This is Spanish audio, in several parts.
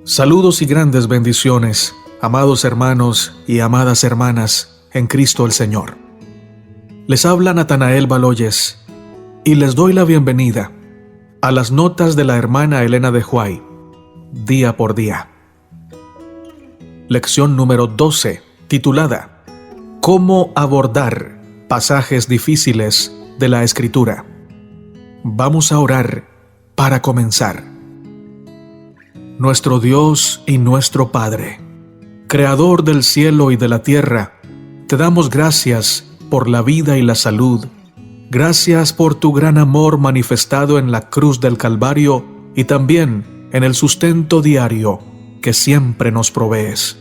Saludos y grandes bendiciones, amados hermanos y amadas hermanas en Cristo el Señor. Les habla Natanael Baloyes y les doy la bienvenida a las notas de la hermana Elena de Huay, día por día. Lección número 12, titulada ¿Cómo abordar pasajes difíciles de la Escritura? Vamos a orar para comenzar. Nuestro Dios y nuestro Padre, Creador del cielo y de la tierra, te damos gracias por la vida y la salud. Gracias por tu gran amor manifestado en la cruz del Calvario y también en el sustento diario que siempre nos provees.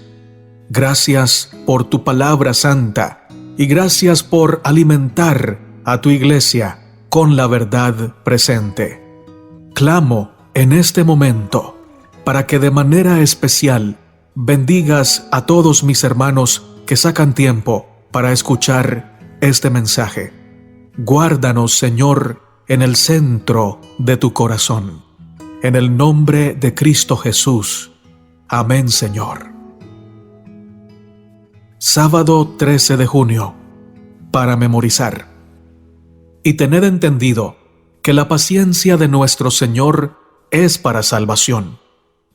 Gracias por tu palabra santa y gracias por alimentar a tu iglesia con la verdad presente. Clamo en este momento para que de manera especial bendigas a todos mis hermanos que sacan tiempo para escuchar este mensaje. Guárdanos, Señor, en el centro de tu corazón. En el nombre de Cristo Jesús. Amén, Señor. Sábado 13 de junio. Para memorizar. Y tened entendido que la paciencia de nuestro Señor es para salvación,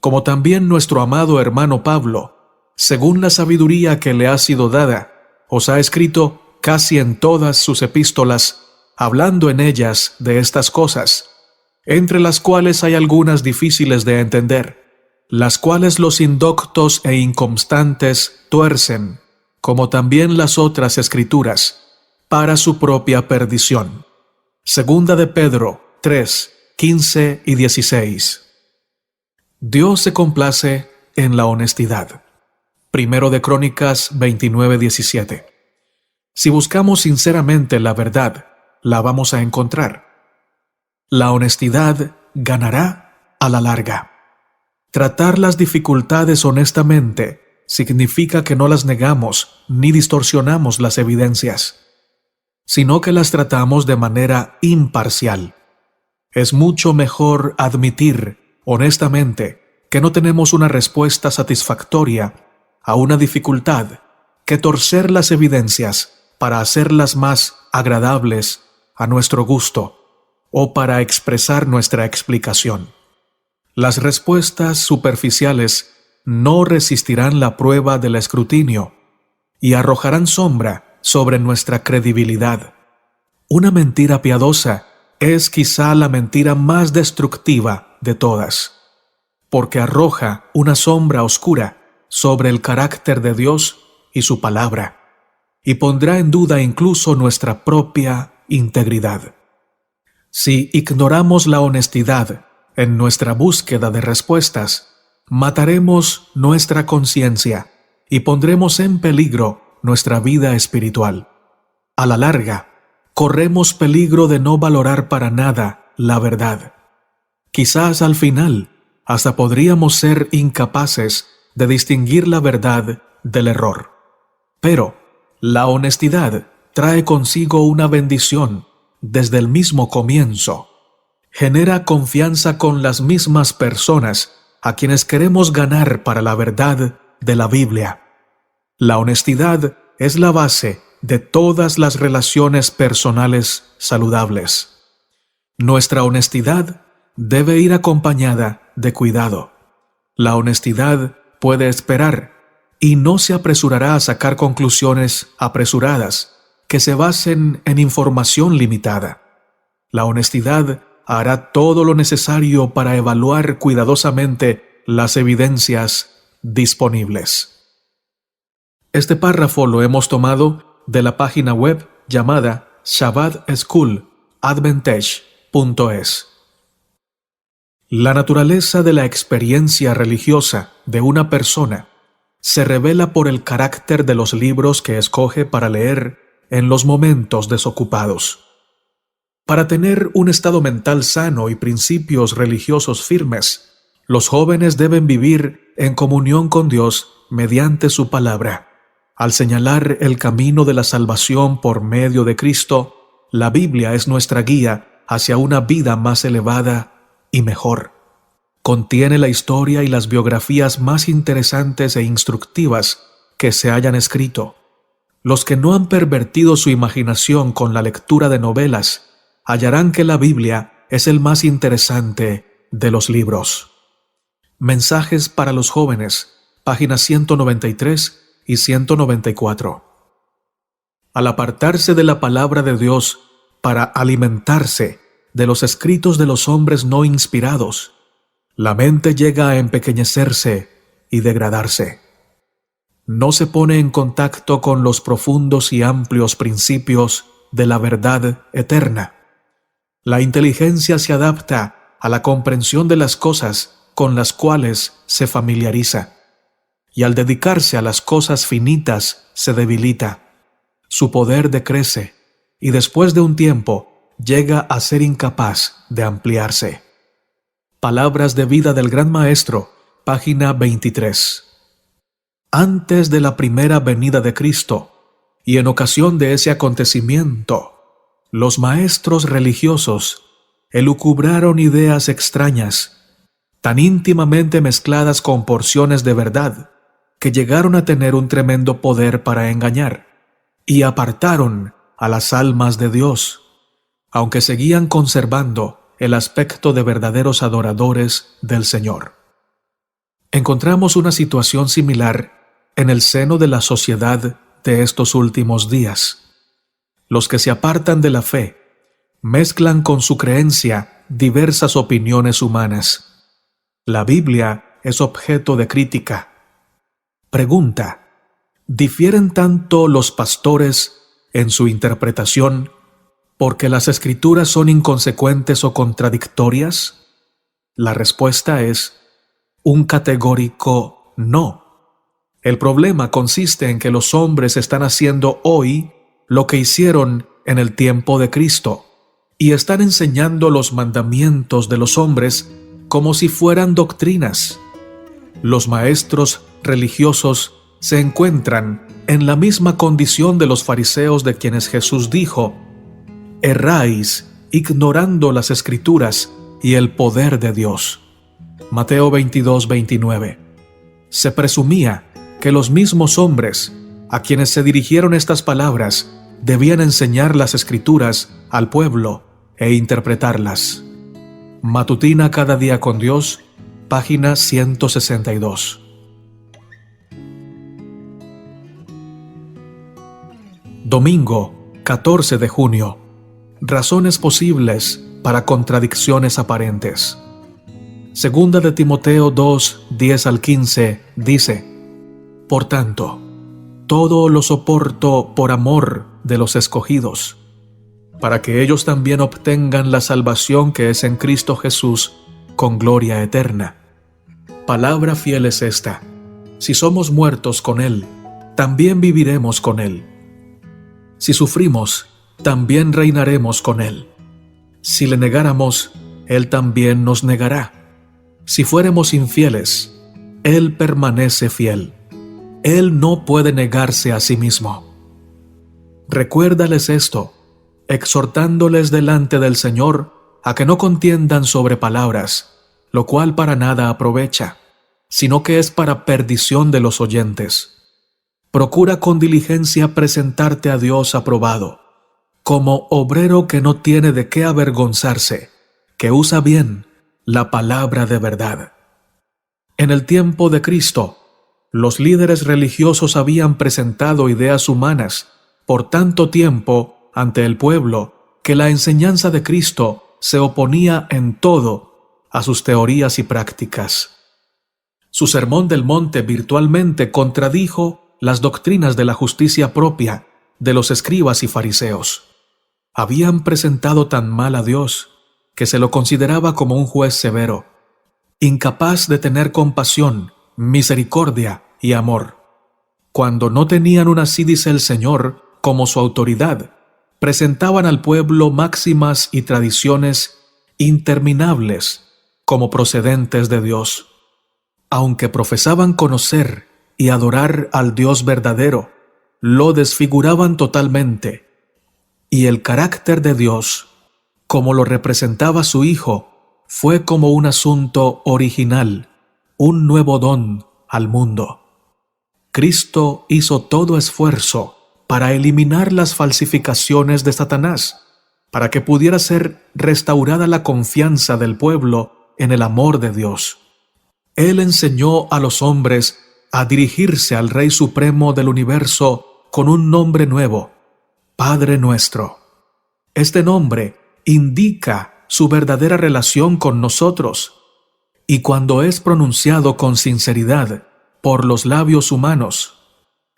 como también nuestro amado hermano Pablo, según la sabiduría que le ha sido dada, os ha escrito casi en todas sus epístolas, hablando en ellas de estas cosas, entre las cuales hay algunas difíciles de entender, las cuales los indoctos e inconstantes tuercen, como también las otras escrituras, para su propia perdición. Segunda de Pedro 3, 15 y 16. Dios se complace en la honestidad. Primero de Crónicas 29, 17. Si buscamos sinceramente la verdad, la vamos a encontrar. La honestidad ganará a la larga. Tratar las dificultades honestamente significa que no las negamos ni distorsionamos las evidencias, sino que las tratamos de manera imparcial. Es mucho mejor admitir honestamente que no tenemos una respuesta satisfactoria a una dificultad que torcer las evidencias para hacerlas más agradables a nuestro gusto o para expresar nuestra explicación. Las respuestas superficiales no resistirán la prueba del escrutinio y arrojarán sombra sobre nuestra credibilidad. Una mentira piadosa es quizá la mentira más destructiva de todas, porque arroja una sombra oscura sobre el carácter de Dios y su palabra, y pondrá en duda incluso nuestra propia integridad. Si ignoramos la honestidad en nuestra búsqueda de respuestas, mataremos nuestra conciencia y pondremos en peligro nuestra vida espiritual. A la larga, corremos peligro de no valorar para nada la verdad. Quizás al final hasta podríamos ser incapaces de distinguir la verdad del error. Pero la honestidad trae consigo una bendición desde el mismo comienzo. Genera confianza con las mismas personas a quienes queremos ganar para la verdad de la Biblia. La honestidad es la base de todas las relaciones personales saludables. Nuestra honestidad debe ir acompañada de cuidado. La honestidad puede esperar y no se apresurará a sacar conclusiones apresuradas que se basen en información limitada. La honestidad hará todo lo necesario para evaluar cuidadosamente las evidencias disponibles. Este párrafo lo hemos tomado de la página web llamada shabbatschool.advantage.es. La naturaleza de la experiencia religiosa de una persona se revela por el carácter de los libros que escoge para leer en los momentos desocupados. Para tener un estado mental sano y principios religiosos firmes, los jóvenes deben vivir en comunión con Dios mediante su palabra. Al señalar el camino de la salvación por medio de Cristo, la Biblia es nuestra guía hacia una vida más elevada y mejor. Contiene la historia y las biografías más interesantes e instructivas que se hayan escrito. Los que no han pervertido su imaginación con la lectura de novelas hallarán que la Biblia es el más interesante de los libros. Mensajes para los jóvenes, páginas 193 y 194. Al apartarse de la palabra de Dios para alimentarse de los escritos de los hombres no inspirados, la mente llega a empequeñecerse y degradarse. No se pone en contacto con los profundos y amplios principios de la verdad eterna. La inteligencia se adapta a la comprensión de las cosas con las cuales se familiariza, y al dedicarse a las cosas finitas se debilita. Su poder decrece, y después de un tiempo llega a ser incapaz de ampliarse. Palabras de vida del Gran Maestro, página 23. Antes de la primera venida de Cristo, y en ocasión de ese acontecimiento, los maestros religiosos elucubraron ideas extrañas, tan íntimamente mezcladas con porciones de verdad, que llegaron a tener un tremendo poder para engañar, y apartaron a las almas de Dios, aunque seguían conservando el aspecto de verdaderos adoradores del Señor. Encontramos una situación similar en el seno de la sociedad de estos últimos días. Los que se apartan de la fe mezclan con su creencia diversas opiniones humanas. La Biblia es objeto de crítica. Pregunta: ¿difieren tanto los pastores en su interpretación porque las Escrituras son inconsecuentes o contradictorias? La respuesta es un categórico no. El problema consiste en que los hombres están haciendo hoy lo que hicieron en el tiempo de Cristo, y están enseñando los mandamientos de los hombres como si fueran doctrinas. Los maestros religiosos se encuentran en la misma condición de los fariseos, de quienes Jesús dijo: erráis ignorando las Escrituras y el poder de Dios. Mateo 22:29. Se presumía que los mismos hombres a quienes se dirigieron estas palabras debían enseñar las Escrituras al pueblo e interpretarlas. Matutina cada día con Dios, página 162. Domingo, 14 de junio. Razones posibles para contradicciones aparentes. Segunda de Timoteo 2, 10 al 15 dice: por tanto, todo lo soporto por amor de los escogidos, para que ellos también obtengan la salvación que es en Cristo Jesús, con gloria eterna. Palabra fiel es esta: si somos muertos con Él, también viviremos con Él. Si sufrimos, también reinaremos con Él. Si le negáramos, Él también nos negará. Si fuéramos infieles, Él permanece fiel. Él no puede negarse a sí mismo. Recuérdales esto, exhortándoles delante del Señor a que no contiendan sobre palabras, lo cual para nada aprovecha, sino que es para perdición de los oyentes. Procura con diligencia presentarte a Dios aprobado, como obrero que no tiene de qué avergonzarse, que usa bien la palabra de verdad. En el tiempo de Cristo, los líderes religiosos habían presentado ideas humanas por tanto tiempo ante el pueblo que la enseñanza de Cristo se oponía en todo a sus teorías y prácticas. Su Sermón del Monte virtualmente contradijo las doctrinas de la justicia propia de los escribas y fariseos. Habían presentado tan mal a Dios que se lo consideraba como un juez severo, incapaz de tener compasión, misericordia y amor. Cuando no tenían un así dice el Señor como su autoridad, presentaban al pueblo máximas y tradiciones interminables como procedentes de Dios. Aunque profesaban conocer y adorar al Dios verdadero, lo desfiguraban totalmente, y el carácter de Dios, como lo representaba su Hijo, fue como un asunto original, un nuevo don al mundo. Cristo hizo todo esfuerzo para eliminar las falsificaciones de Satanás, para que pudiera ser restaurada la confianza del pueblo en el amor de Dios. Él enseñó a los hombres a dirigirse al Rey Supremo del universo con un nombre nuevo, Padre Nuestro. Este nombre indica su verdadera relación con nosotros, y cuando es pronunciado con sinceridad por los labios humanos,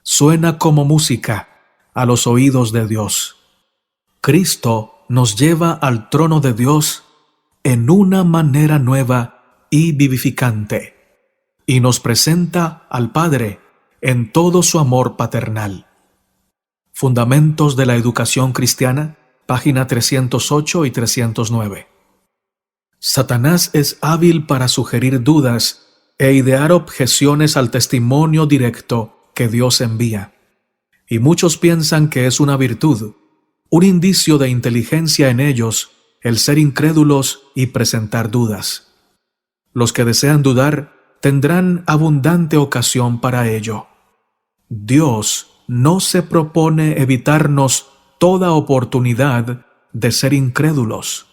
suena como música a los oídos de Dios. Cristo nos lleva al trono de Dios en una manera nueva y vivificante, y nos presenta al Padre en todo su amor paternal. Fundamentos de la Educación Cristiana, página 308 y 309. Satanás es hábil para sugerir dudas e idear objeciones al testimonio directo que Dios envía. Y muchos piensan que es una virtud, un indicio de inteligencia en ellos, el ser incrédulos y presentar dudas. Los que desean dudar tendrán abundante ocasión para ello. Dios no se propone evitarnos toda oportunidad de ser incrédulos.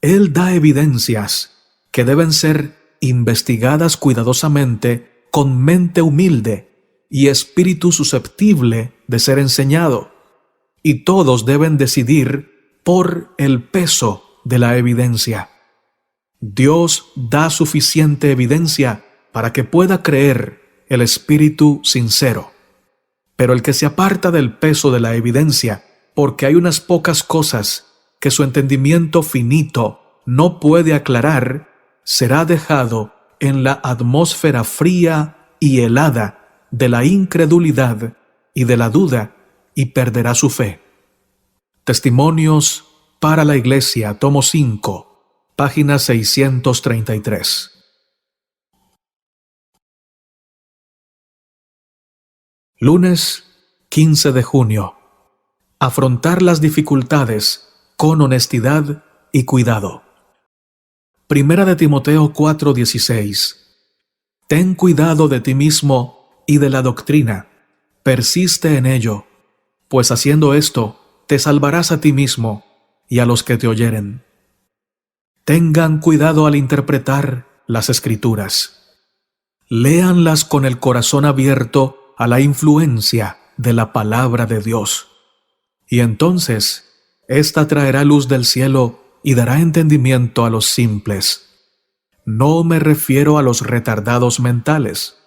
Él da evidencias que deben ser investigadas cuidadosamente con mente humilde y espíritu susceptible de ser enseñado, y todos deben decidir por el peso de la evidencia. Dios da suficiente evidencia para que pueda creer el espíritu sincero. Pero el que se aparta del peso de la evidencia, porque hay unas pocas cosas que su entendimiento finito no puede aclarar, será dejado en la atmósfera fría y helada de la incredulidad y de la duda, y perderá su fe. Testimonios para la Iglesia, tomo 5, página 633. Lunes 15 de junio. Afrontar las dificultades con honestidad y cuidado. Primera de Timoteo 4:16. Ten cuidado de ti mismo y de la doctrina, persiste en ello, pues haciendo esto te salvarás a ti mismo y a los que te oyeren. Tengan cuidado al interpretar las Escrituras. Léanlas con el corazón abierto a la influencia de la palabra de Dios. Y entonces, ésta traerá luz del cielo y dará entendimiento a los simples. No me refiero a los retardados mentales,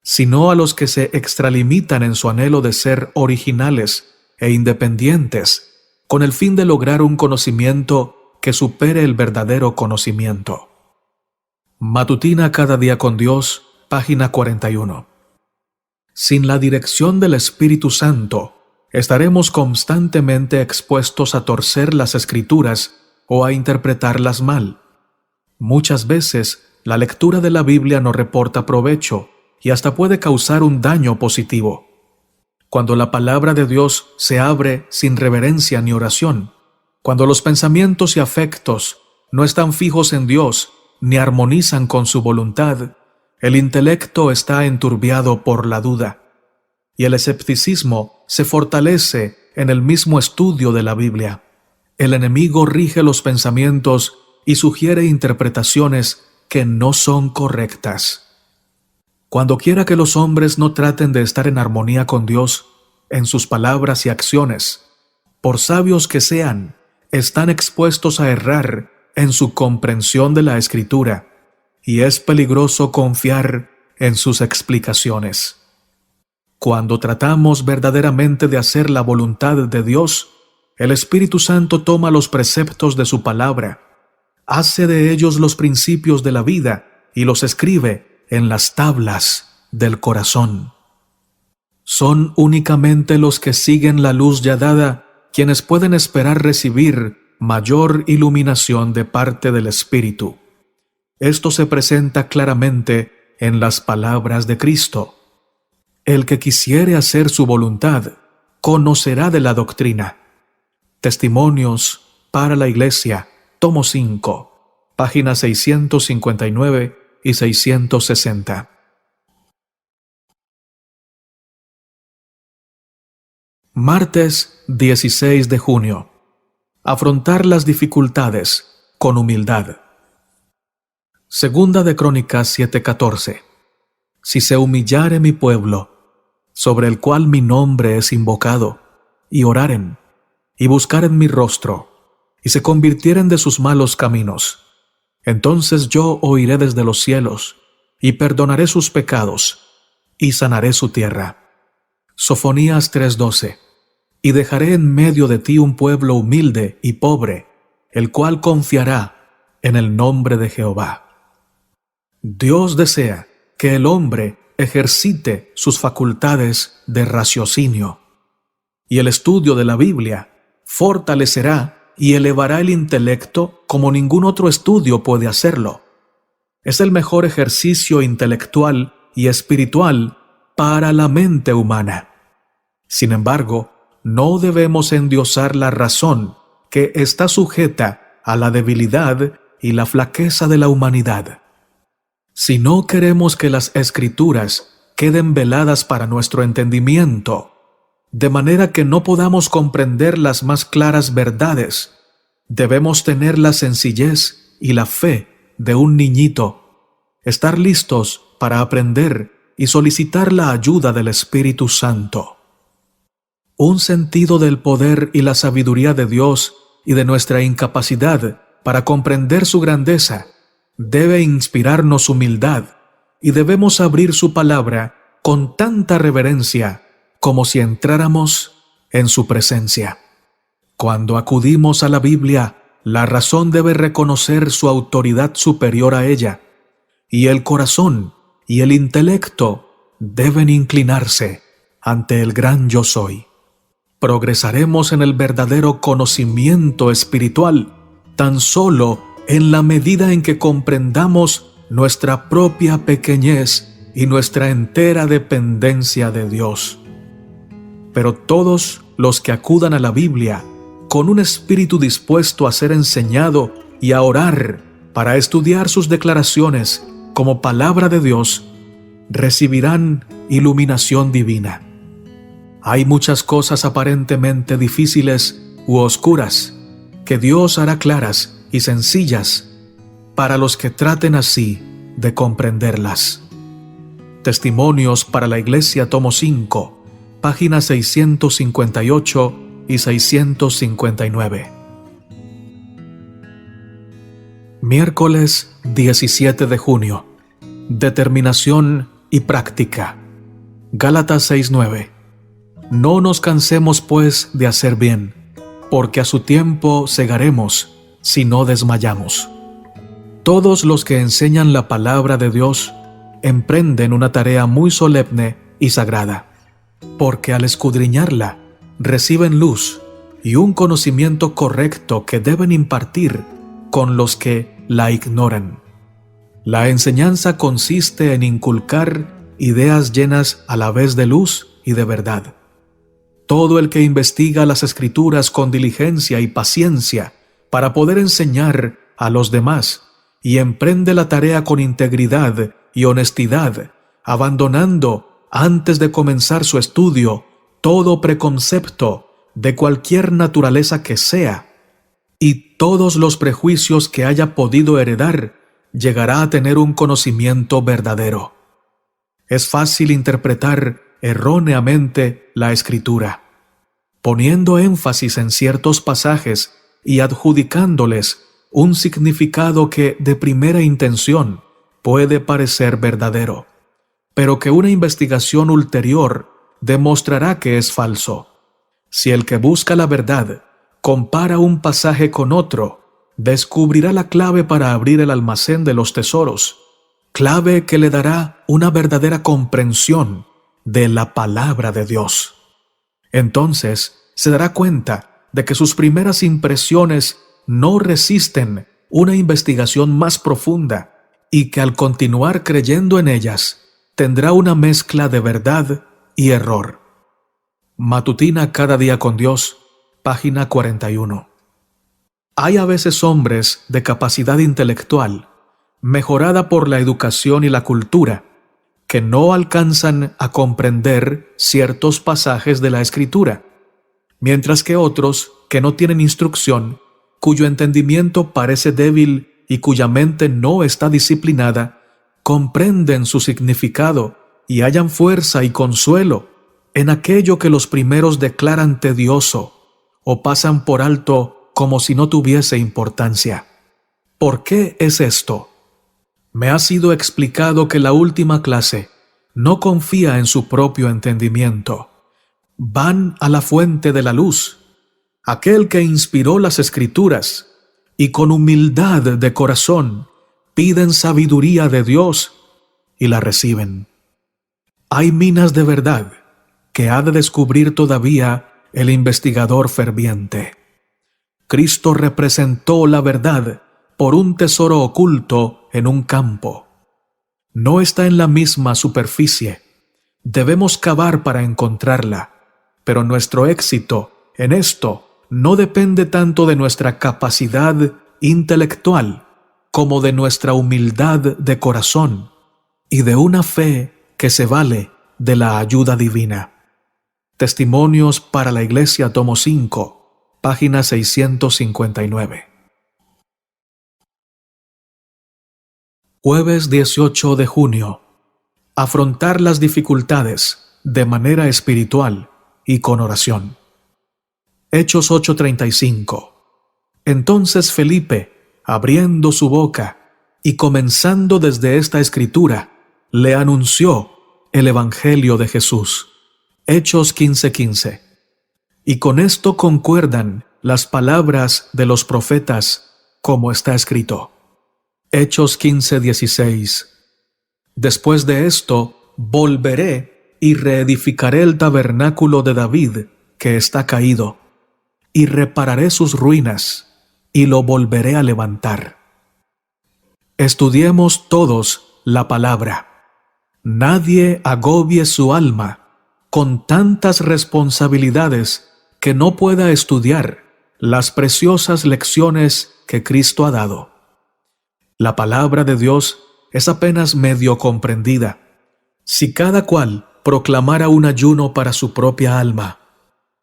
sino a los que se extralimitan en su anhelo de ser originales e independientes, con el fin de lograr un conocimiento que supere el verdadero conocimiento. Matutina cada día con Dios, página 41. Sin la dirección del Espíritu Santo, estaremos constantemente expuestos a torcer las Escrituras o a interpretarlas mal. Muchas veces, la lectura de la Biblia no reporta provecho y hasta puede causar un daño positivo. Cuando la palabra de Dios se abre sin reverencia ni oración, cuando los pensamientos y afectos no están fijos en Dios ni armonizan con su voluntad, el intelecto está enturbiado por la duda, y el escepticismo se fortalece en el mismo estudio de la Biblia. El enemigo rige los pensamientos y sugiere interpretaciones que no son correctas. Cuando quiera que los hombres no traten de estar en armonía con Dios en sus palabras y acciones, por sabios que sean, están expuestos a errar en su comprensión de la Escritura, y es peligroso confiar en sus explicaciones. Cuando tratamos verdaderamente de hacer la voluntad de Dios, el Espíritu Santo toma los preceptos de su palabra, hace de ellos los principios de la vida y los escribe en las tablas del corazón. Son únicamente los que siguen la luz ya dada quienes pueden esperar recibir mayor iluminación de parte del Espíritu. Esto se presenta claramente en las palabras de Cristo. El que quisiere hacer su voluntad, conocerá de la doctrina. Testimonios para la Iglesia, tomo 5, páginas 659 y 660. Martes 16 de junio. Afrontar las dificultades con humildad. Segunda de Crónicas 7:14. Si se humillare mi pueblo, sobre el cual mi nombre es invocado, y oraren, y buscaren mi rostro, y se convirtieren de sus malos caminos, entonces yo oiré desde los cielos, y perdonaré sus pecados, y sanaré su tierra. Sofonías 3:12. Y dejaré en medio de ti un pueblo humilde y pobre, el cual confiará en el nombre de Jehová. Dios desea que el hombre ejercite sus facultades de raciocinio, y el estudio de la Biblia fortalecerá y elevará el intelecto como ningún otro estudio puede hacerlo. Es el mejor ejercicio intelectual y espiritual para la mente humana. Sin embargo, no debemos endiosar la razón, que está sujeta a la debilidad y la flaqueza de la humanidad. Si no queremos que las Escrituras queden veladas para nuestro entendimiento, de manera que no podamos comprender las más claras verdades, debemos tener la sencillez y la fe de un niñito, estar listos para aprender y solicitar la ayuda del Espíritu Santo. Un sentido del poder y la sabiduría de Dios y de nuestra incapacidad para comprender su grandeza debe inspirarnos humildad, y debemos abrir su palabra con tanta reverencia como si entráramos en su presencia. Cuando acudimos a la Biblia, la razón debe reconocer su autoridad superior a ella, y el corazón y el intelecto deben inclinarse ante el gran Yo Soy. Progresaremos en el verdadero conocimiento espiritual tan solo en la medida en que comprendamos nuestra propia pequeñez y nuestra entera dependencia de Dios. Pero todos los que acudan a la Biblia con un espíritu dispuesto a ser enseñado y a orar para estudiar sus declaraciones como palabra de Dios, recibirán iluminación divina. Hay muchas cosas aparentemente difíciles u oscuras que Dios hará claras y sencillas para los que traten así de comprenderlas. Testimonios para la Iglesia, tomo 5, páginas 658 y 659. Miércoles 17 de junio. Determinación y práctica. Gálatas 6:9. No nos cansemos, pues, de hacer bien, porque a su tiempo segaremos, si no desmayamos. Todos los que enseñan la palabra de Dios emprenden una tarea muy solemne y sagrada, porque al escudriñarla reciben luz y un conocimiento correcto que deben impartir con los que la ignoran. La enseñanza consiste en inculcar ideas llenas a la vez de luz y de verdad. Todo el que investiga las Escrituras con diligencia y paciencia para poder enseñar a los demás y emprende la tarea con integridad y honestidad, abandonando antes de comenzar su estudio todo preconcepto de cualquier naturaleza que sea y todos los prejuicios que haya podido heredar, llegará a tener un conocimiento verdadero. Es fácil interpretar erróneamente la Escritura, poniendo énfasis en ciertos pasajes y adjudicándoles un significado que de primera intención puede parecer verdadero, pero que una investigación ulterior demostrará que es falso. Si el que busca la verdad compara un pasaje con otro, descubrirá la clave para abrir el almacén de los tesoros, clave que le dará una verdadera comprensión de la palabra de Dios. Entonces se dará cuenta de que sus primeras impresiones no resisten una investigación más profunda y que al continuar creyendo en ellas tendrá una mezcla de verdad y error. Matutina cada día con Dios, página 41. Hay a veces hombres de capacidad intelectual, mejorada por la educación y la cultura, que no alcanzan a comprender ciertos pasajes de la Escritura, mientras que otros que no tienen instrucción, cuyo entendimiento parece débil y cuya mente no está disciplinada, comprenden su significado y hallan fuerza y consuelo en aquello que los primeros declaran tedioso o pasan por alto como si no tuviese importancia. ¿Por qué es esto? Me ha sido explicado que la última clase no confía en su propio entendimiento. Van a la fuente de la luz, aquel que inspiró las Escrituras, y con humildad de corazón piden sabiduría de Dios y la reciben. Hay minas de verdad que ha de descubrir todavía el investigador ferviente. Cristo representó la verdad por un tesoro oculto en un campo. No está en la misma superficie. Debemos cavar para encontrarla, pero nuestro éxito en esto no depende tanto de nuestra capacidad intelectual como de nuestra humildad de corazón y de una fe que se vale de la ayuda divina. Testimonios para la Iglesia, tomo 5, página 659. Jueves 18 de junio. Afrontar las dificultades de manera espiritual y con oración. Hechos 8:35. Entonces Felipe, abriendo su boca y comenzando desde esta escritura, le anunció el Evangelio de Jesús. Hechos 15:15. Y con esto concuerdan las palabras de los profetas, como está escrito. Hechos 15:16. Después de esto, volveré y reedificaré el tabernáculo de David, que está caído, y repararé sus ruinas, y lo volveré a levantar. Estudiemos todos la palabra. Nadie agobie su alma con tantas responsabilidades que no pueda estudiar las preciosas lecciones que Cristo ha dado. La palabra de Dios es apenas medio comprendida. Si cada cual proclamara un ayuno para su propia alma,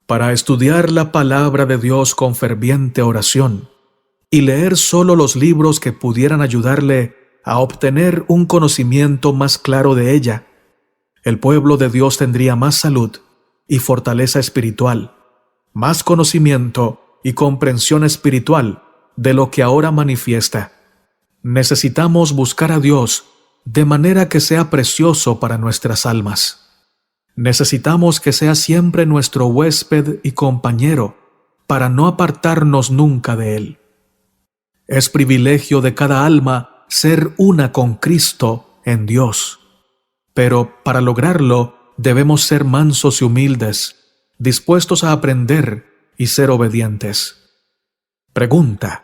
para estudiar la palabra de Dios con ferviente oración y leer solo los libros que pudieran ayudarle a obtener un conocimiento más claro de ella, el pueblo de Dios tendría más salud y fortaleza espiritual, más conocimiento y comprensión espiritual de lo que ahora manifiesta. Necesitamos buscar a Dios de manera que sea precioso para nuestras almas. Necesitamos que sea siempre nuestro huésped y compañero para no apartarnos nunca de Él. Es privilegio de cada alma ser una con Cristo en Dios. Pero para lograrlo debemos ser mansos y humildes, dispuestos a aprender y ser obedientes. Pregunta: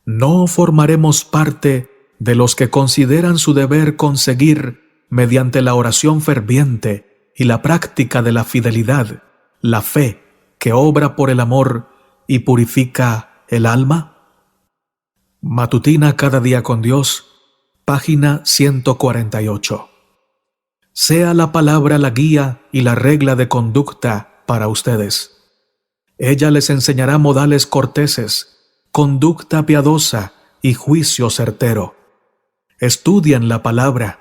¿no formaremos parte de los que consideran su deber conseguir, mediante la oración ferviente y la práctica de la fidelidad, la fe que obra por el amor y purifica el alma? Matutina cada día con Dios, página 148. Sea la palabra la guía y la regla de conducta para ustedes. Ella les enseñará modales corteses, conducta piadosa y juicio certero. Estudien la palabra.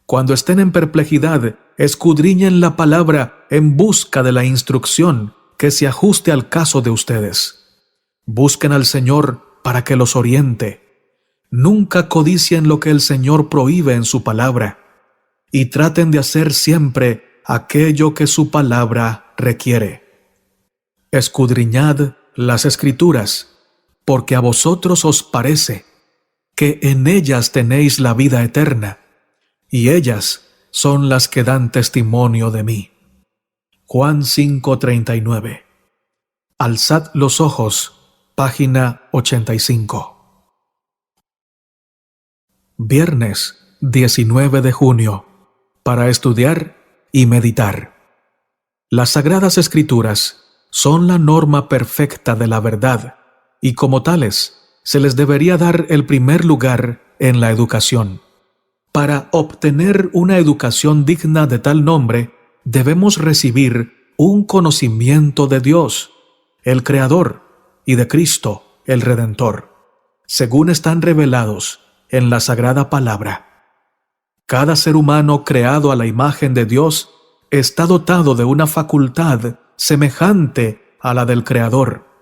Cuando estén en perplejidad, escudriñen la palabra en busca de la instrucción que se ajuste al caso de ustedes. Busquen al Señor para que los oriente. Nunca codicien lo que el Señor prohíbe en su palabra, y traten de hacer siempre aquello que su palabra requiere. Escudriñad las Escrituras, porque a vosotros os parece que en ellas tenéis la vida eterna, y ellas son las que dan testimonio de mí. Juan 5:39. Alzad los ojos, página 85. Viernes 19 de junio. Para estudiar y meditar. Las Sagradas Escrituras son la norma perfecta de la verdad y como tales, se les debería dar el primer lugar en la educación. Para obtener una educación digna de tal nombre, debemos recibir un conocimiento de Dios, el Creador, y de Cristo, el Redentor, según están revelados en la Sagrada Palabra. Cada ser humano creado a la imagen de Dios está dotado de una facultad semejante a la del Creador.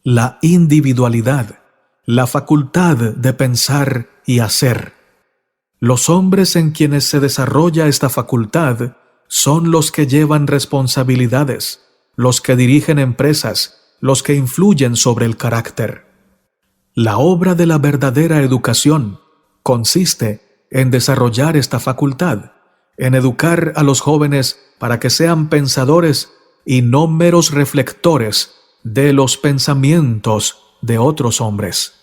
La individualidad, la facultad de pensar y hacer. Los hombres en quienes se desarrolla esta facultad son los que llevan responsabilidades, los que dirigen empresas, los que influyen sobre el carácter. La obra de la verdadera educación consiste en desarrollar esta facultad, en educar a los jóvenes para que sean pensadores y no meros reflectores de los pensamientos de otros hombres.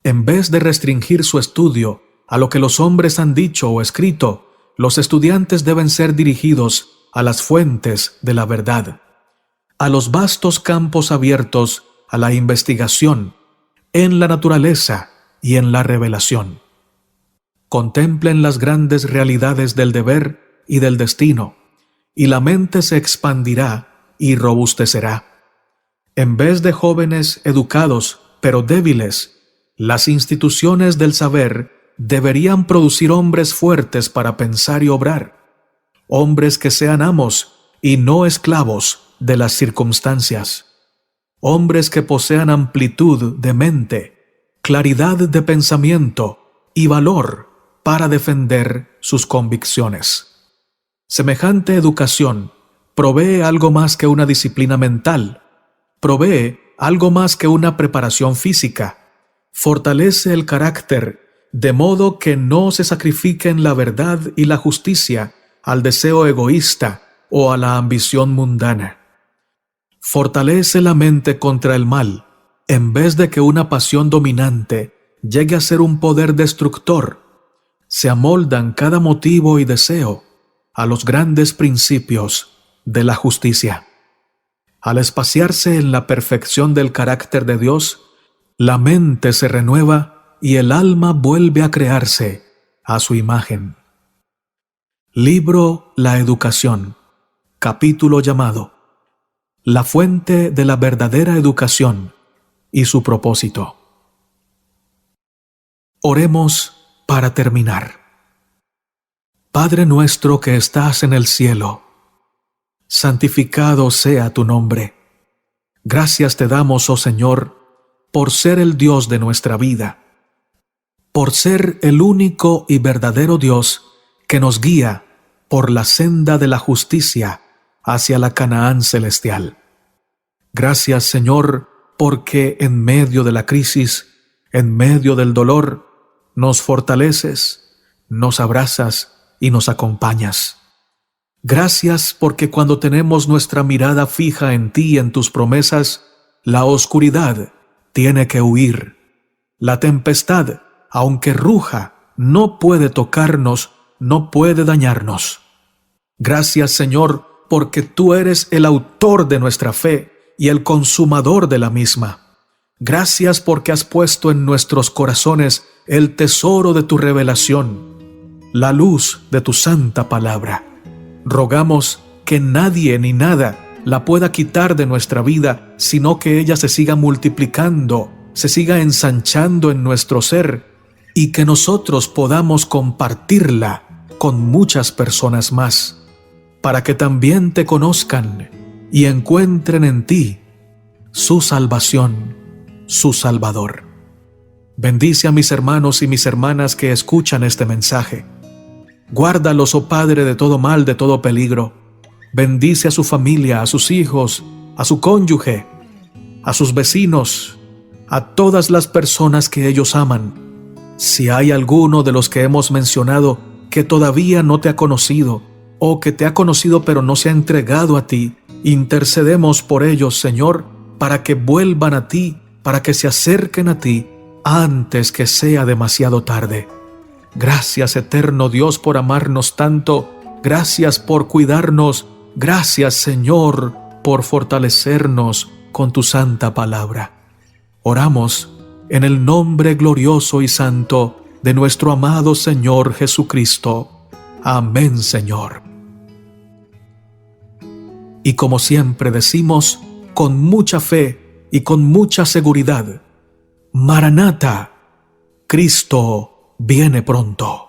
En vez de restringir su estudio a lo que los hombres han dicho o escrito, los estudiantes deben ser dirigidos a las fuentes de la verdad, a los vastos campos abiertos a la investigación, en la naturaleza y en la revelación. Contemplen las grandes realidades del deber y del destino, y la mente se expandirá y robustecerá. En vez de jóvenes educados pero débiles, las instituciones del saber deberían producir hombres fuertes para pensar y obrar, hombres que sean amos y no esclavos de las circunstancias, hombres que posean amplitud de mente, claridad de pensamiento y valor para defender sus convicciones. Semejante educación provee algo más que una disciplina mental, provee algo más que una preparación física, fortalece el carácter de modo que no se sacrifiquen la verdad y la justicia al deseo egoísta o a la ambición mundana. Fortalece la mente contra el mal, en vez de que una pasión dominante llegue a ser un poder destructor. Se amoldan cada motivo y deseo a los grandes principios de la justicia. Al espaciarse en la perfección del carácter de Dios, la mente se renueva y el alma vuelve a crearse a su imagen. Libro La Educación, capítulo llamado La fuente de la verdadera educación y su propósito. Oremos para terminar. Padre nuestro que estás en el cielo, santificado sea tu nombre. Gracias te damos, oh Señor, por ser el Dios de nuestra vida, por ser el único y verdadero Dios que nos guía por la senda de la justicia hacia la Canaán celestial. Gracias, Señor, porque en medio de la crisis, en medio del dolor, nos fortaleces, nos abrazas y nos acompañas. Gracias porque cuando tenemos nuestra mirada fija en ti y en tus promesas, la oscuridad tiene que huir. La tempestad, aunque ruja, no puede tocarnos, no puede dañarnos. Gracias, Señor, porque tú eres el autor de nuestra fe y el consumador de la misma. Gracias porque has puesto en nuestros corazones el tesoro de tu revelación, la luz de tu santa palabra. Rogamos que nadie ni nada la pueda quitar de nuestra vida, sino que ella se siga multiplicando, se siga ensanchando en nuestro ser, y que nosotros podamos compartirla con muchas personas más, para que también te conozcan y encuentren en ti su salvación, su Salvador. Bendice a mis hermanos y mis hermanas que escuchan este mensaje. Guárdalos, oh Padre, de todo mal, de todo peligro. Bendice a su familia, a sus hijos, a su cónyuge, a sus vecinos, a todas las personas que ellos aman. Si hay alguno de los que hemos mencionado que todavía no te ha conocido, o que te ha conocido pero no se ha entregado a ti, intercedemos por ellos, Señor, para que vuelvan a ti, para que se acerquen a ti antes que sea demasiado tarde. Gracias, eterno Dios, por amarnos tanto. Gracias por cuidarnos. Gracias, Señor, por fortalecernos con tu santa palabra. Oramos en el nombre glorioso y santo de nuestro amado Señor Jesucristo. Amén, Señor. Y como siempre decimos, con mucha fe y con mucha seguridad, Maranata, Cristo viene pronto.